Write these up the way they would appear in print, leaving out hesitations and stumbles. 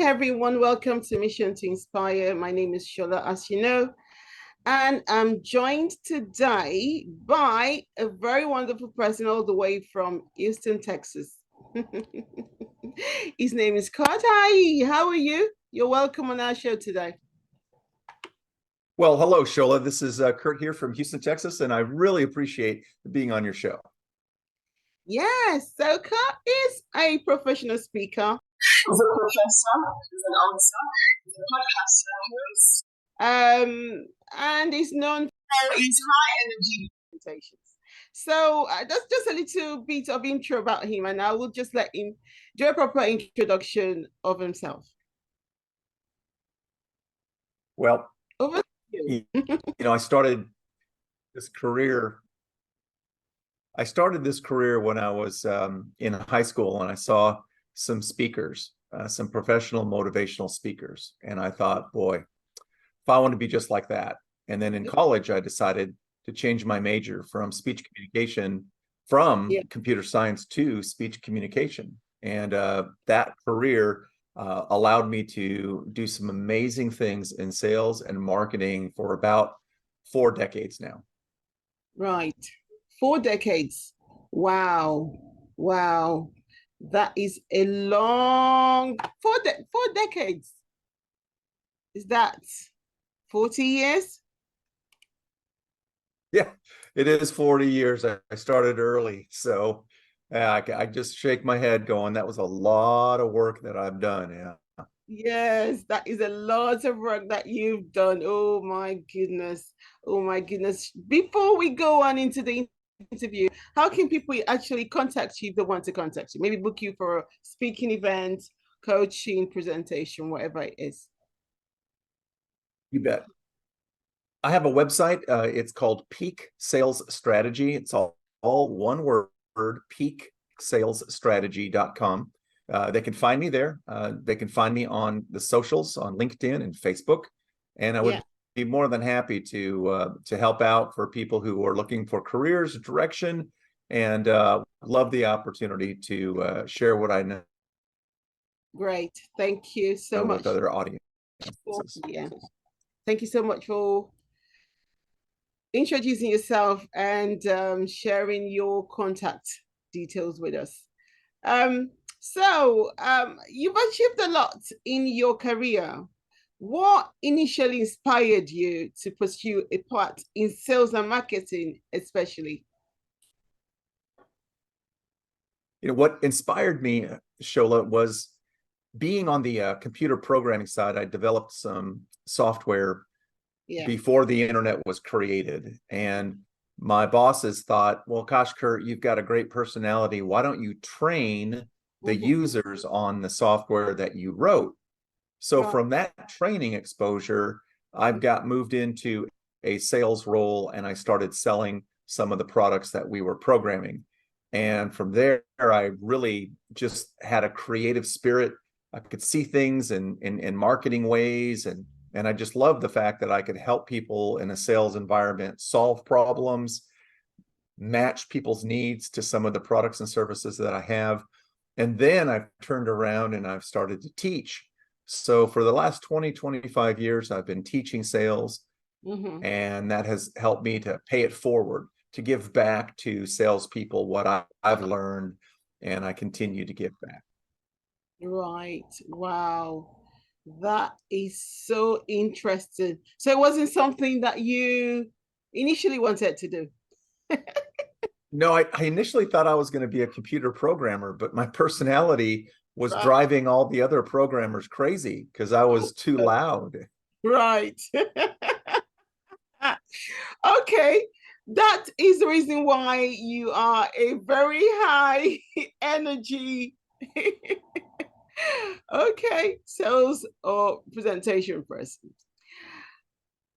everyone. Welcome to Mission to Inspire. My name is Shola, as you know, and I'm joined today by a very wonderful person all the way from Houston, Texas. His name is Curt. Hi, how are you? You're welcome on our show today. Well, hello, Shola. This is Curt here from Houston, Texas, and I really appreciate being on your show. Yes, so Curt is a professional speaker. He's a professor, he's an author, he's a podcaster host. And is known for his high energy presentations. So that's just a little bit of intro about him, and I will just let him do a proper introduction of himself. Well, over to you. I started this career when I was in high school, and I saw some speakers, some professional motivational speakers. And I thought, boy, if I want to be just like that. And then in college, I decided to change my major from speech communication, from computer science to speech communication. And that career allowed me to do some amazing things in sales and marketing for about 4 decades now. Right. 4 decades. Wow. Wow. That is a long 4 decades. Is that 40 years? Yeah, it is 40 years. I started early. So I just shake my head going, that was a lot of work that I've done. Yeah. Yes, that is a lot of work that you've done. Oh my goodness. Oh my goodness. Before we go on into the interview, how can people actually contact you if they want to contact you? Maybe book you for a speaking event, coaching, presentation, whatever it is. You bet. I have a website. It's called Peak Sales Strategy. It's all one word, peaksalesstrategy.com. They can find me there. They can find me on the socials, on LinkedIn and Facebook. And I would be more than happy to help out for people who are looking for careers, direction, and love the opportunity to share what I know. Great. Thank you so much. With other audiences. Yeah. Thank you so much for introducing yourself and sharing your contact details with us. So you've achieved a lot in your career. What initially inspired you to pursue a path in sales and marketing, especially? What inspired me, Shola, was being on the computer programming side. I developed some software before the internet was created. And my bosses thought, well, gosh, Curt, you've got a great personality. Why don't you train the users on the software that you wrote? So from that training exposure, I've got moved into a sales role, and I started selling some of the products that we were programming. And from there, I really just had a creative spirit. I could see things in marketing ways, and I just loved the fact that I could help people in a sales environment solve problems, match people's needs to some of the products and services that I have. And then I've turned around and I've started to teach. So for the last 25 years, I've been teaching sales, and that has helped me to pay it forward, to give back to salespeople what I've learned, and I continue to give back. Right. Wow. That is so interesting. So it wasn't something that you initially wanted to do? No, I initially thought I was going to be a computer programmer, but my personality was driving all the other programmers crazy because I was too loud. Right. Okay. That is the reason why you are a very high energy sales or presentation person.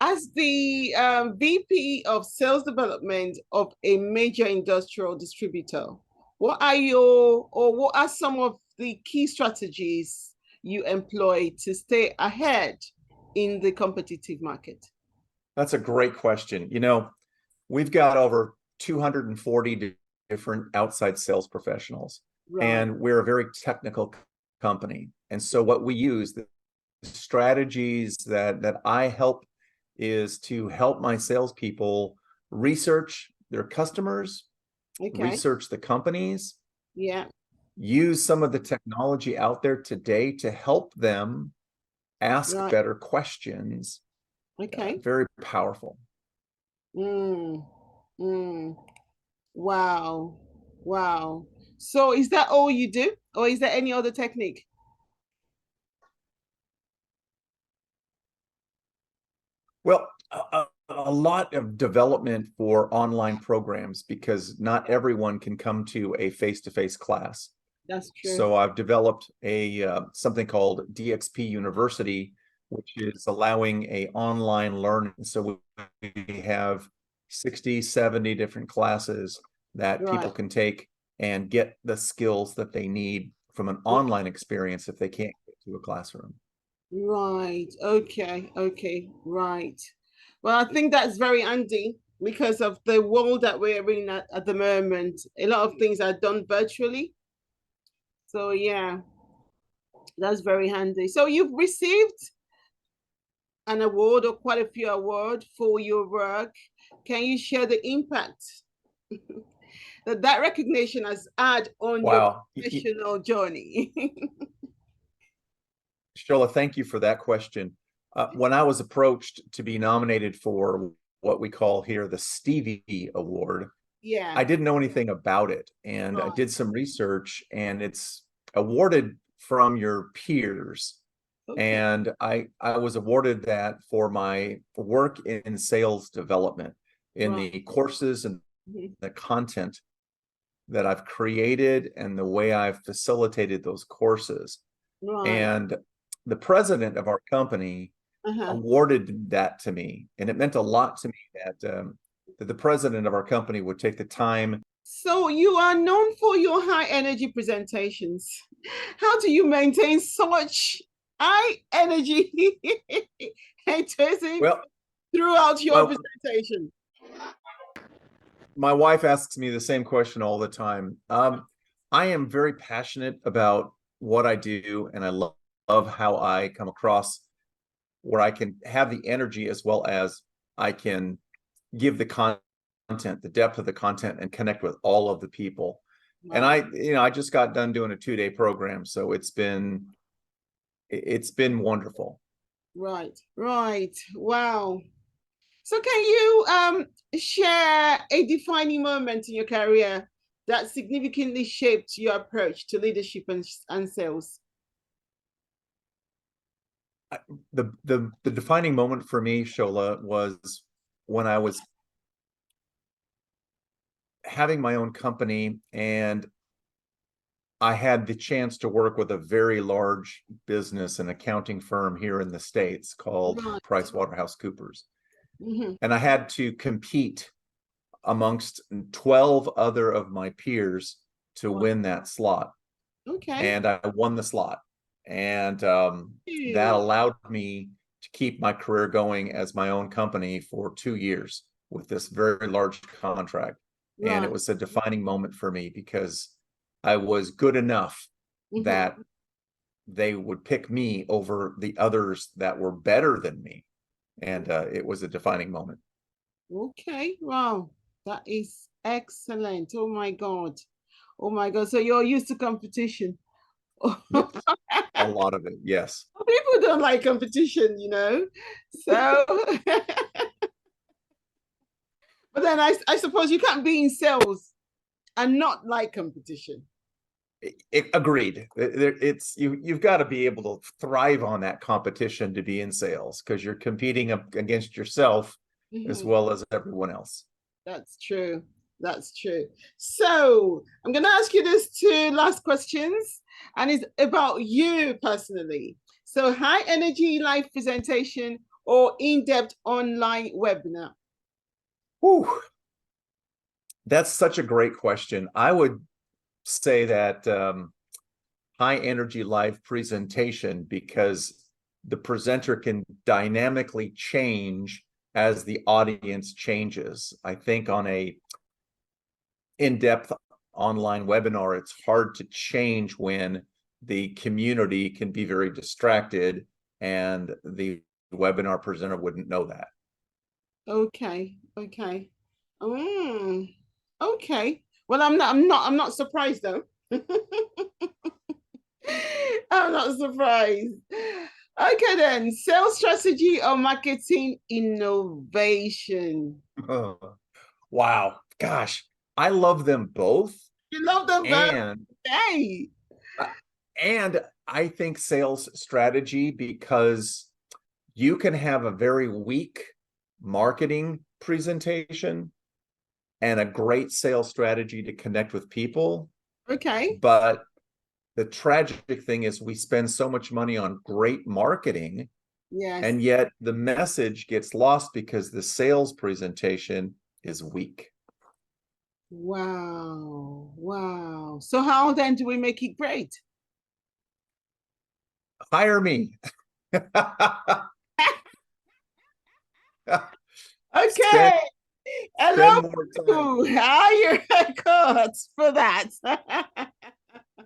As the VP of sales development of a major industrial distributor, what are some of the key strategies you employ to stay ahead in the competitive market? That's a great question. We've got over 240 different outside sales professionals, and we're a very technical company. And so what we use, the strategies that I help, is to help my salespeople research their customers, research the companies, use some of the technology out there today to help them ask better questions. Very powerful. Wow. Wow. So is that all you do, or is there any other technique? Well, a lot of development for online programs, because not everyone can come to a face-to-face class. That's true. So I've developed something called DXP University, which is allowing a online learning. So we have 60, 70 different classes that people can take and get the skills that they need from an online experience if they can't get to a classroom. Right. Okay. Okay. Right. Well, I think that's very handy because of the world that we're in at the moment. A lot of things are done virtually. So yeah, that's very handy. So you've received an award, or quite a few awards, for your work. Can you share the impact that recognition has had on your professional journey? Shola, thank you for that question. When I was approached to be nominated for what we call here the Stevie Award, I didn't know anything about it, and I did some research, and it's awarded from your peers. And I was awarded that for my work in sales development, in the courses and the content that I've created and the way I've facilitated those courses. And the president of our company awarded that to me, and it meant a lot to me that the president of our company would take the time. So you are known for your high energy presentations. How do you maintain such high energy throughout your presentation? My wife asks me the same question all the time. I am very passionate about what I do, and I love how I come across, where I can have the energy as well as I can give the content, the depth of the content, and connect with all of the people. And I just got done doing a 2-day program, so it's been wonderful. Right. Wow. So can you share a defining moment in your career that significantly shaped your approach to leadership and sales? The defining moment for me, Shola, was when I was having my own company, and I had the chance to work with a very large business and accounting firm here in the States called PricewaterhouseCoopers. And I had to compete amongst 12 other of my peers to win that slot. And I won the slot. And that allowed me to keep my career going as my own company for 2 years with this very large contract. And it was a defining moment for me, because I was good enough that they would pick me over the others that were better than me. And it was a defining moment. Okay. Wow. That is excellent. Oh my God. Oh my God. So you're used to competition. A lot of it, yes. People don't like competition, So but then I suppose you can't be in sales and not like competition. Agreed. You've got to be able to thrive on that competition to be in sales, because you're competing against yourself as well as everyone else. That's true. That's true. So I'm going to ask you these 2 last questions, and it's about you personally. So high energy live presentation or in-depth online webinar? Whew. That's such a great question. I would say that high energy live presentation, because the presenter can dynamically change as the audience changes. I think on a in-depth online webinar, it's hard to change when the community can be very distracted, and the webinar presenter wouldn't know that. Okay. Okay. Well, I'm not surprised though. I'm not surprised. Okay then, sales strategy or marketing innovation. Oh, wow. Gosh, I love them both. You love them both. Hey. And I think sales strategy, because you can have a very weak marketing presentation and a great sales strategy to connect with people. Okay. But the tragic thing is we spend so much money on great marketing. Yes. And yet the message gets lost because the sales presentation is weak. Wow. So how then do we make it great? Hire me. Okay. Spend more time. Hire Curt for that.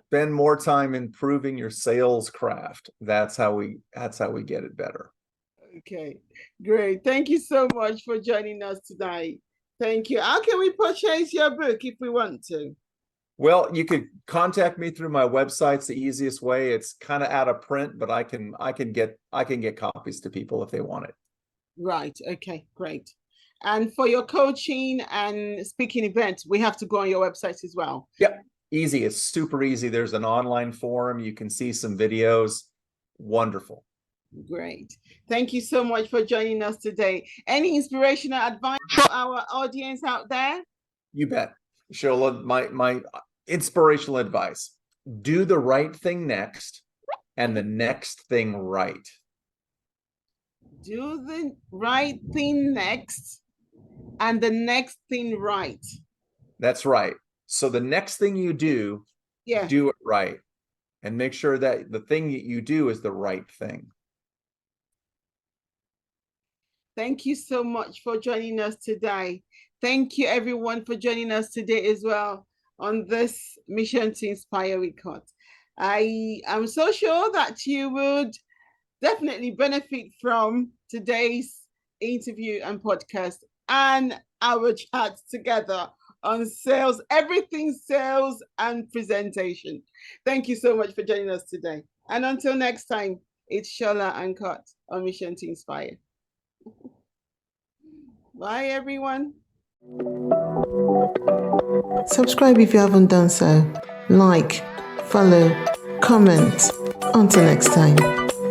Spend more time improving your sales craft. That's how we get it better. Okay, great. Thank you so much for joining us tonight. Thank you. How can we purchase your book if we want to? Well, you could contact me through my website. It's the easiest way. It's kind of out of print, but I can get copies to people if they want it. Right. Okay, great. And for your coaching and speaking events, we have to go on your website as well. Yep. Easy. It's super easy. There's an online forum. You can see some videos. Wonderful. Great. Thank you so much for joining us today. Any inspirational advice for our audience out there? You bet. Shola, my inspirational advice: do the right thing next, and the next thing right. Do the right thing next, and the next thing right. That's right. So the next thing you do, do it right, and make sure that the thing that you do is the right thing. Thank you so much for joining us today. Thank you everyone for joining us today as well on this Mission to Inspire with Curt. I am so sure that you would definitely benefit from today's interview and podcast and our chat together on sales, everything sales and presentation. Thank you so much for joining us today. And until next time, it's Shola and Curt on Mission to Inspire. Bye, everyone. Subscribe if you haven't done so. Like, follow, comment. Until next time.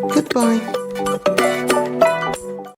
Goodbye.